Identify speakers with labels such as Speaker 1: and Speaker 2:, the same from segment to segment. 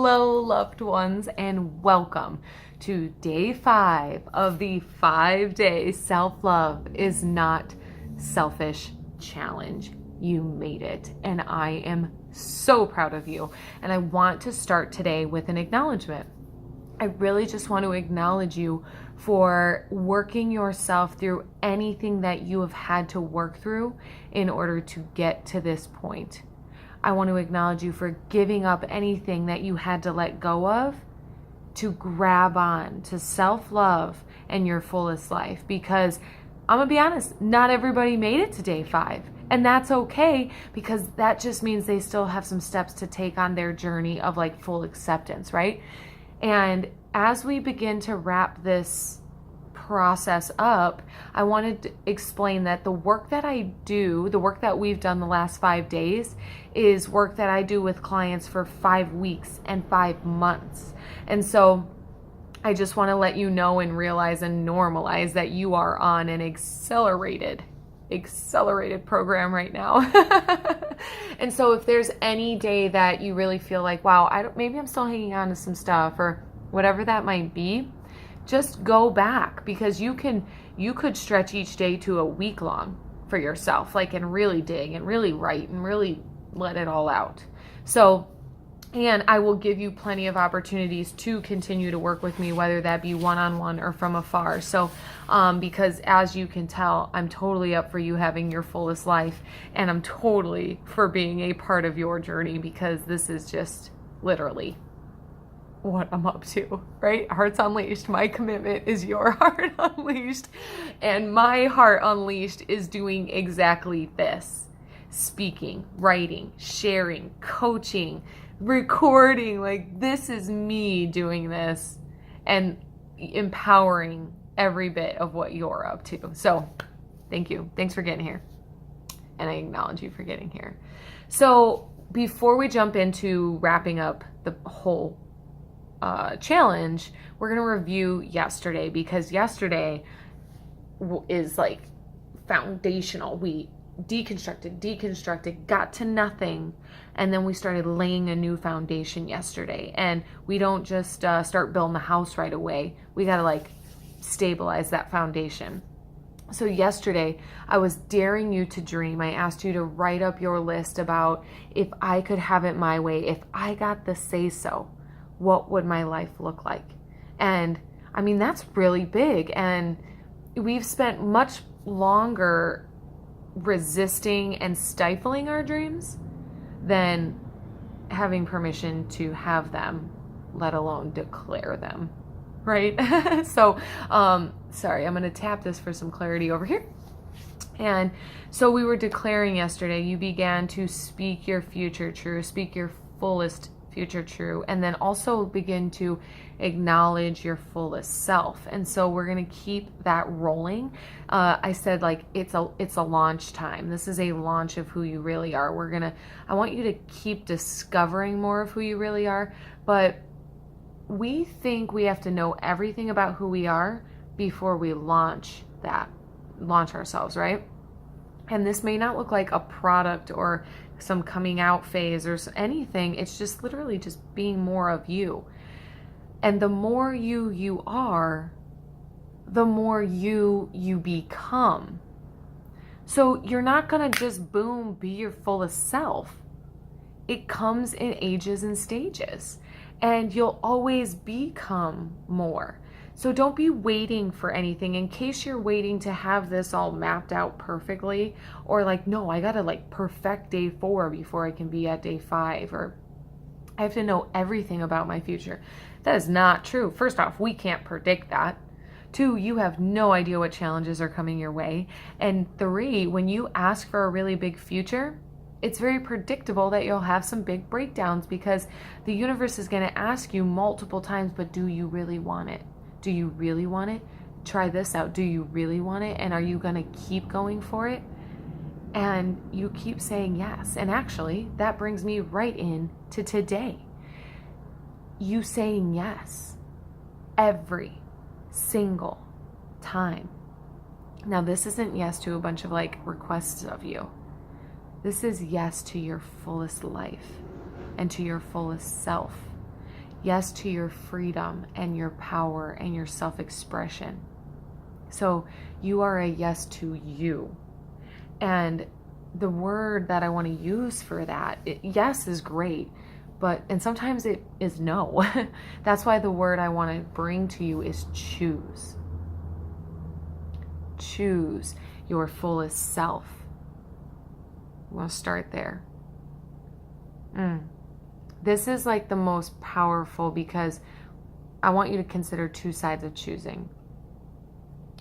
Speaker 1: Hello, loved ones, and welcome to day 5 of the 5-day Self-Love is Not Selfish Challenge. You made it, and I am so proud of you. And I want to start today with an acknowledgement. I really just want to acknowledge you for working yourself through anything that you have had to work through in order to get to this point. I want to acknowledge you for giving up anything that you had to let go of to grab on to self-love and your fullest life. Because I'm going to be honest, not everybody made it to day 5. And that's okay, because that just means they still have some steps to take on their journey of like full acceptance, right? And as we begin to wrap this process up, I wanted to explain that the work that I do, the work that we've done the last 5 days, is work that I do with clients for 5 weeks and 5 months. And so I just want to let you know and realize and normalize that you are on an accelerated program right now. And so if there's any day that you really feel like, wow, maybe I'm still hanging on to some stuff or whatever that might be, just go back, because you could stretch each day to a week long for yourself, like, and really dig and really write and really let it all out. So, and I will give you plenty of opportunities to continue to work with me, whether that be one-on-one or from afar. So, because as you can tell, I'm totally up for you having your fullest life, and I'm totally for being a part of your journey, because this is just literally what I'm up to, right? Hearts Unleashed. My commitment is your heart unleashed, and my heart unleashed is doing exactly this: speaking, writing, sharing, coaching, recording. Like, this is me doing this and empowering every bit of what you're up to. So thank you. Thanks for getting here. And I acknowledge you for getting here. So before we jump into wrapping up the whole challenge, we're going to review yesterday, because yesterday is like foundational. We deconstructed, got to nothing, and then we started laying a new foundation yesterday. And we don't just start building the house right away. We got to like stabilize that foundation. So yesterday, I was daring you to dream. I asked you to write up your list about, if I could have it my way, if I got the say so, what would my life look like? And I mean, that's really big. And we've spent much longer resisting and stifling our dreams than having permission to have them, let alone declare them, right? So, sorry, I'm going to tap this for some clarity over here. And so we were declaring yesterday, you began to speak your future true, speak your fullest future true, and then also begin to acknowledge your fullest self. And so we're going to keep that rolling. I said, like, it's a launch time. This is a launch of who you really are. I want you to keep discovering more of who you really are, but we think we have to know everything about who we are before we launch ourselves, right? And this may not look like a product or some coming out phase or anything. It's just literally just being more of you. And the more you are, the more you become. So you're not going to just boom, be your fullest self. It comes in ages and stages, and you'll always become more. So don't be waiting for anything. In case you're waiting to have this all mapped out perfectly, or like, no, I got to like perfect day 4 before I can be at day 5, or I have to know everything about my future. That is not true. First off, we can't predict that. 2, you have no idea what challenges are coming your way. And 3, when you ask for a really big future, it's very predictable that you'll have some big breakdowns, because the universe is going to ask you multiple times, but do you really want it? Do you really want it? Try this out. Do you really want it? And are you going to keep going for it? And you keep saying yes. And actually, that brings me right in to today. You saying yes every single time. Now, this isn't yes to a bunch of like requests of you. This is yes to your fullest life and to your fullest self. Yes to your freedom and your power and your self-expression. So you are a yes to you. And the word that I want to use for that, yes is great, and sometimes it is no. That's why the word I want to bring to you is choose. Choose your fullest self. We want to start there. This is like the most powerful, because I want you to consider two sides of choosing.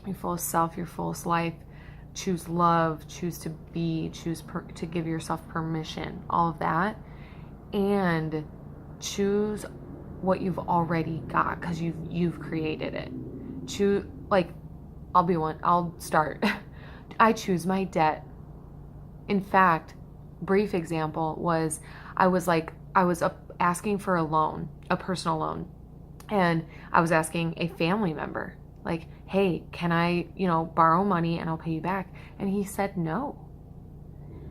Speaker 1: Your fullest self, your fullest life. Choose love, choose to be, choose to give yourself permission, all of that. And choose what you've already got, because you've created it. Choose, like, I'll start. I choose my debt. In fact, brief example was, I was asking for a loan, a personal loan. And I was asking a family member, like, hey, can I, borrow money and I'll pay you back? And he said no.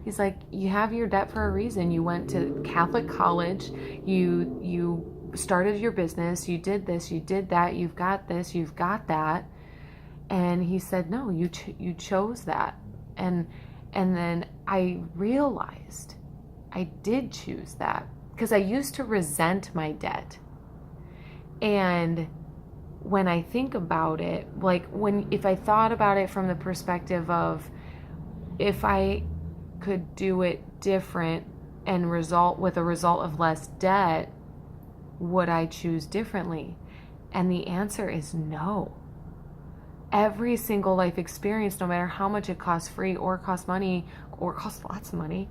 Speaker 1: He's like, you have your debt for a reason. You went to Catholic college, you started your business, you did this, you did that, you've got this, you've got that. And he said, no, you chose that. And then I realized I did choose that, because I used to resent my debt. And when I think about it, if I thought about it from the perspective of, if I could do it different and result of less debt, would I choose differently? And the answer is no. Every single life experience, no matter how much it costs free or costs money or costs lots of money,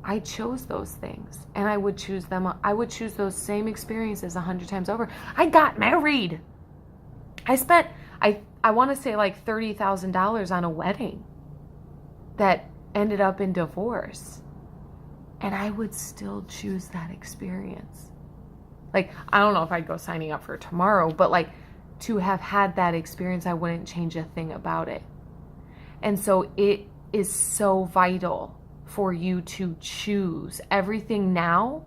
Speaker 1: I chose those things, and I would choose them. I would choose those same experiences 100 times over. I got married. I spent, I want to say like $30,000 on a wedding that ended up in divorce. And I would still choose that experience. Like, I don't know if I'd go signing up for tomorrow, but like, to have had that experience, I wouldn't change a thing about it. And so it is so vital for you to choose everything now,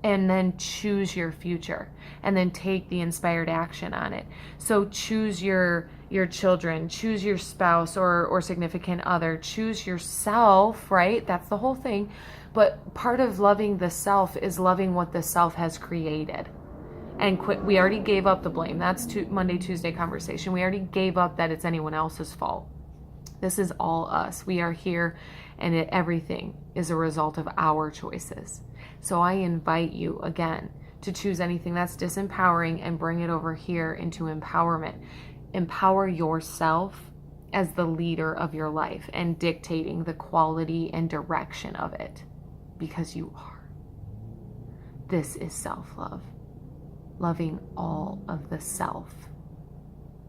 Speaker 1: and then choose your future, and then take the inspired action on it. So choose your children, choose your spouse or significant other, choose yourself, right? That's the whole thing. But part of loving the self is loving what the self has created. And quit. We already gave up the blame. That's Monday, Tuesday conversation. We already gave up that it's anyone else's fault. This is all us. We are here, and everything is a result of our choices. So I invite you again to choose anything that's disempowering and bring it over here into empowerment. Empower yourself as the leader of your life and dictating the quality and direction of it, because you are. This is self-love. Loving all of the self.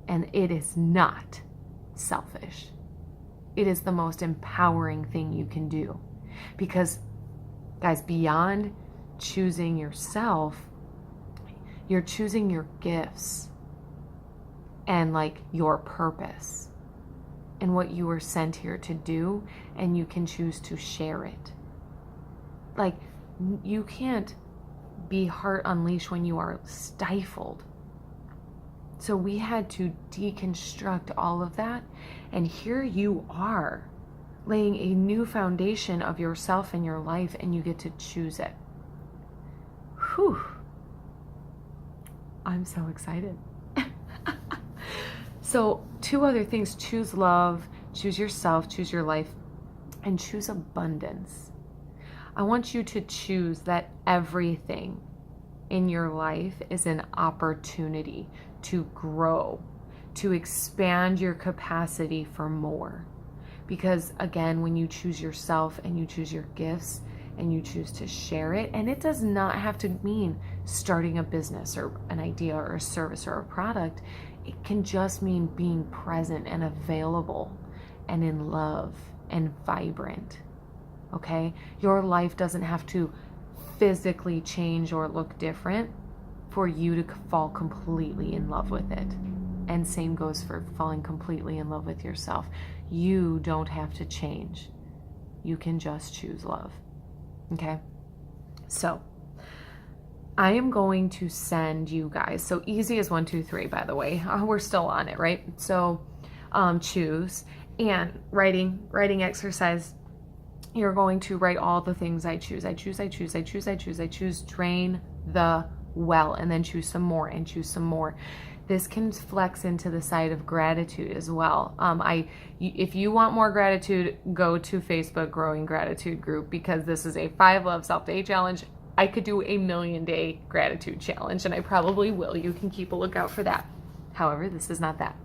Speaker 1: And it is not selfish. It is the most empowering thing you can do. Because, guys, beyond choosing yourself, you're choosing your gifts and like your purpose and what you were sent here to do, and you can choose to share it. Like, you can't be heart unleashed when you are stifled. So we had to deconstruct all of that, and here you are, laying a new foundation of yourself and your life, and you get to choose it. Whew. I'm so excited. So 2 other things: choose love, choose yourself, choose your life, and choose abundance. I want you to choose that everything in your life is an opportunity to grow, to expand your capacity for more. Because again, when you choose yourself and you choose your gifts and you choose to share it, and it does not have to mean starting a business or an idea or a service or a product. It can just mean being present and available and in love and vibrant. Okay? Your life doesn't have to physically change or look different for you to fall completely in love with it. And same goes for falling completely in love with yourself. You don't have to change. You can just choose love. Okay? So, I am going to send you guys, so easy as 1, 2, 3, by the way. We're still on it, right? So choose, and writing exercise. You're going to write all the things I choose. I choose, drain the well, and then choose some more and choose some more. This can flex into the side of gratitude as well. If you want more gratitude, go to Facebook Growing Gratitude group, because this is a 5 Love Self-Day Challenge. I could do a 1,000,000-day gratitude challenge, and I probably will. You can keep a lookout for that. However, this is not that.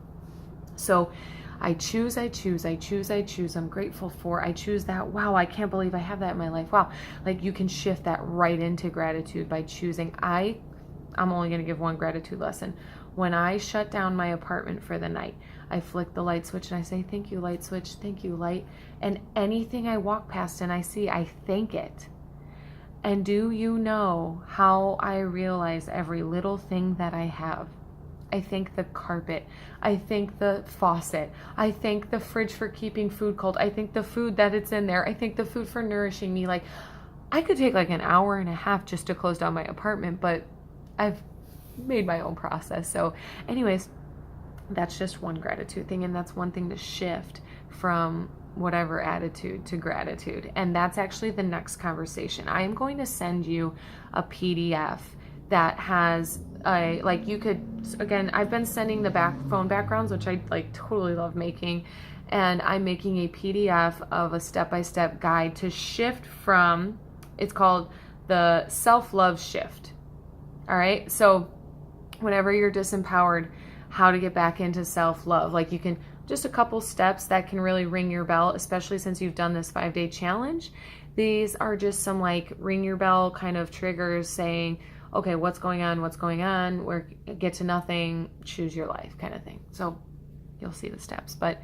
Speaker 1: So I choose. I'm grateful for. I choose that. Wow, I can't believe I have that in my life. Wow. Like, you can shift that right into gratitude by choosing. I'm only going to give one gratitude lesson. When I shut down my apartment for the night, I flick the light switch and I say, thank you, light switch. Thank you, light. And anything I walk past and I see, I thank it. And do you know how I realize every little thing that I have? I thank the carpet. I thank the faucet. I thank the fridge for keeping food cold. I thank the food that it's in there. I thank the food for nourishing me. Like, I could take like an hour and a half just to close down my apartment, but I've made my own process. So anyways, that's just one gratitude thing. And that's one thing to shift from whatever attitude to gratitude. And that's actually the next conversation. I am going to send you a PDF that has you could, again, I've been sending the phone backgrounds, which I like totally love making. And I'm making a PDF of a step-by-step guide to shift from, it's called the self-love shift. All right. So whenever you're disempowered, how to get back into self-love, like, you can just a couple steps that can really ring your bell, especially since you've done this 5-day challenge. These are just some like ring your bell kind of triggers saying, okay, what's going on? Where get to nothing, choose your life kind of thing. So you'll see the steps, but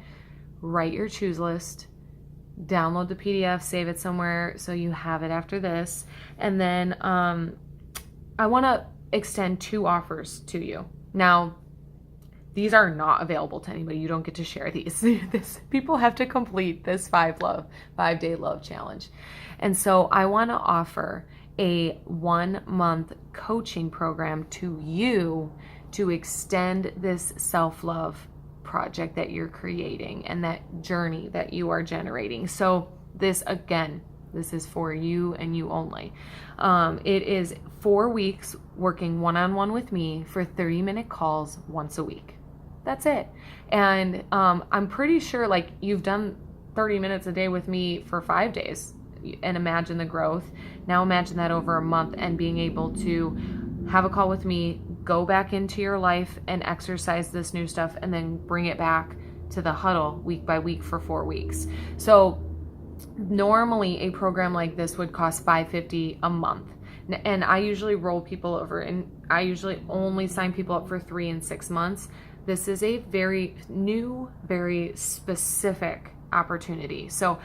Speaker 1: write your choose list, download the PDF, save it somewhere so you have it after this. And then I want to extend 2 offers to you. Now, these are not available to anybody. You don't get to share these. People have to complete this 5-day love challenge. And so I want to offer a 1-month coaching program to you to extend this self-love project that you're creating and that journey that you are generating. So this, again, this is for you and you only. It is 4 weeks working one-on-one with me for 30-minute calls once a week. That's it. And I'm pretty sure, like, you've done 30 minutes a day with me for 5 days, and imagine the growth. Now imagine that over a month, and being able to have a call with me, go back into your life and exercise this new stuff, and then bring it back to the huddle week by week for 4 weeks. So normally a program like this would cost $550 a month. And I usually roll people over, and I usually only sign people up for 3 and 6 months. This is a very new, very specific opportunity. So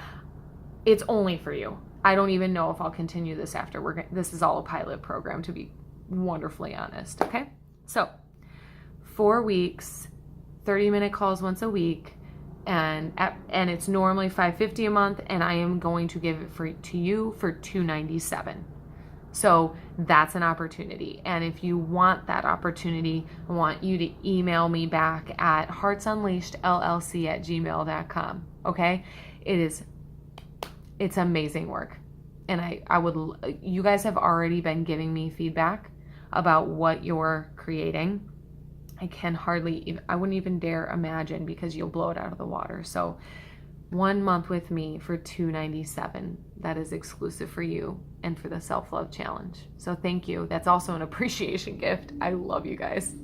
Speaker 1: it's only for you. I don't even know if I'll continue this after. This is all a pilot program, to be wonderfully honest. Okay. So 4 weeks, 30-minute calls once a week. And it's normally $550 a month, and I am going to give it to you for $297. So that's an opportunity. And if you want that opportunity, I want you to email me back at heartsunleashedllc@gmail.com. Okay. It's amazing work. And you guys have already been giving me feedback about what you're creating. I wouldn't even dare imagine, because you'll blow it out of the water. So 1 month with me for $297. That is exclusive for you and for the self-love challenge. So thank you. That's also an appreciation gift. I love you guys.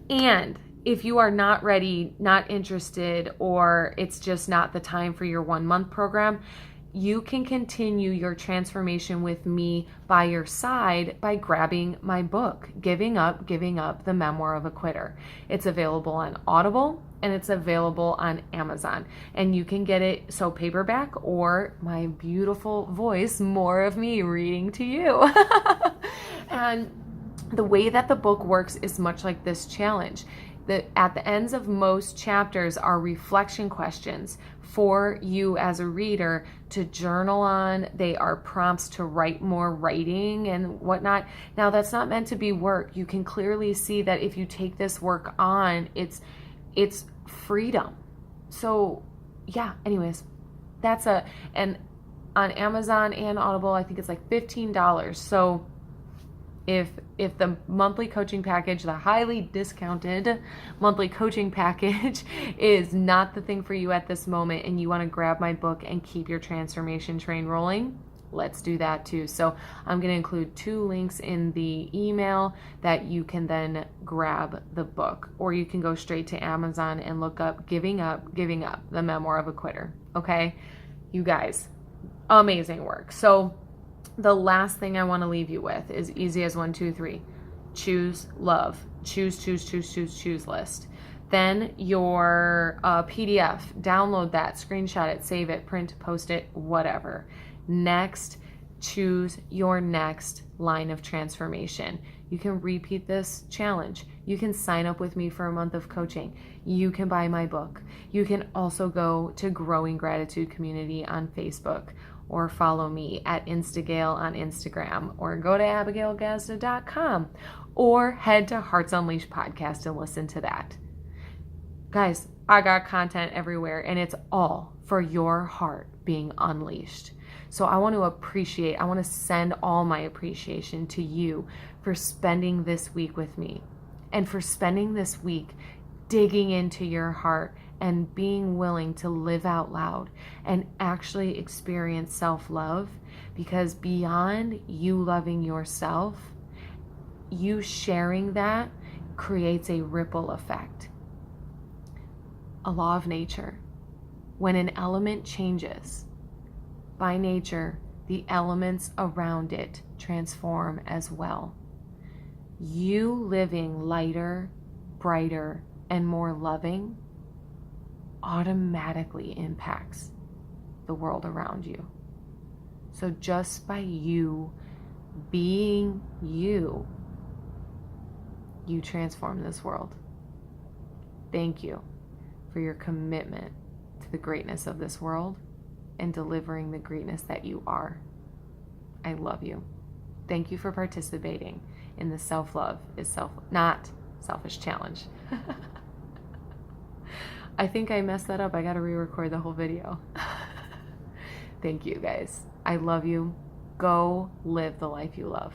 Speaker 1: And if you are not ready, not interested, or it's just not the time for your 1 month program, you can continue your transformation with me by your side by grabbing my book, Giving Up, The Memoir of a Quitter. It's available on Audible, and it's available on Amazon. And you can get it so paperback, or my beautiful voice, more of me reading to you. And the way that the book works is much like this challenge. At the ends of most chapters are reflection questions for you as a reader to journal on. They are prompts to write more writing and whatnot. Now, that's not meant to be work. You can clearly see that if you take this work on, it's freedom. So yeah, anyways, and on Amazon and Audible, I think it's like $15. So if the monthly coaching package, the highly discounted monthly coaching package is not the thing for you at this moment and you want to grab my book and keep your transformation train rolling, let's do that too. So I'm going to include 2 links in the email that you can then grab the book, or you can go straight to Amazon and look up Giving Up, the Memoir of a Quitter. Okay, you guys, amazing work. So the last thing I want to leave you with is easy as 1, 2, 3. Choose love. Choose list. Then your PDF, download that, screenshot it, save it, print, post it, whatever. Next, choose your next line of transformation. You can repeat this challenge. You can sign up with me for a month of coaching. You can buy my book. You can also go to Growing Gratitude Community on Facebook, or follow me at Instagale on Instagram, or go to abigailgazda.com, or head to Hearts Unleashed podcast and listen to that. Guys, I got content everywhere, and it's all for your heart being unleashed. So I want to send all my appreciation to you for spending this week with me, and for spending this week digging into your heart and being willing to live out loud and actually experience self-love. Because beyond you loving yourself, you sharing that creates a ripple effect. A law of nature. When an element changes, by nature, the elements around it transform as well. You living lighter, brighter, and more loving automatically impacts the world around you. So just by you being you, you transform this world. Thank you for your commitment to the greatness of this world and delivering the greatness that you are. I love you. Thank you for participating in the Self-Love is Not Selfish Challenge. I think I messed that up. I got to re-record the whole video. Thank you, guys. I love you. Go live the life you love.